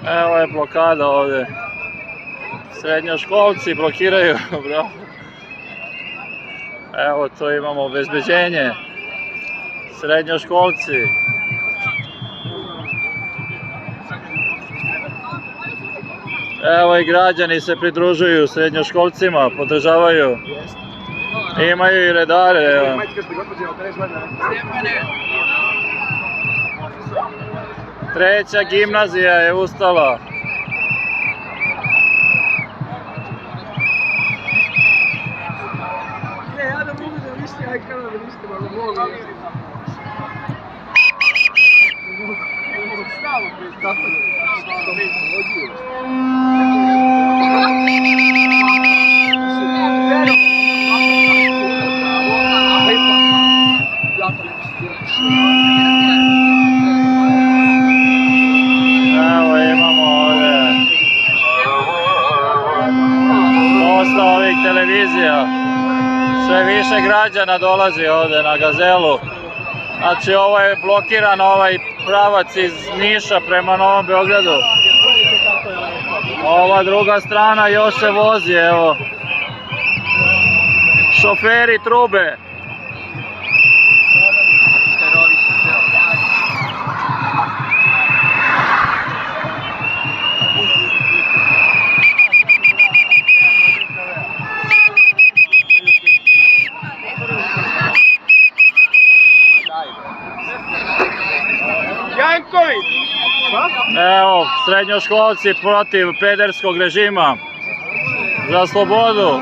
Evo je blokada ovdje. Srednjoškolci blokiraju, bro. Evo to imamo obezbeđenje. Srednjoškolci. Evo i građani se pridružuju srednjoškolcima, podržavaju. Imaju i redare, evo. Treća gimnazija je ustala. Evo imamo ovdje dosta ovih televizija, sve više građana dolazi ovdje na Gazelu. Znači ovo je blokiran ovaj pravac iz Niša prema Novom Beogradu. Ova druga strana još se vozi, evo. Šoferi trube. Evo, srednjoškolci protiv pederskog režima, za slobodu.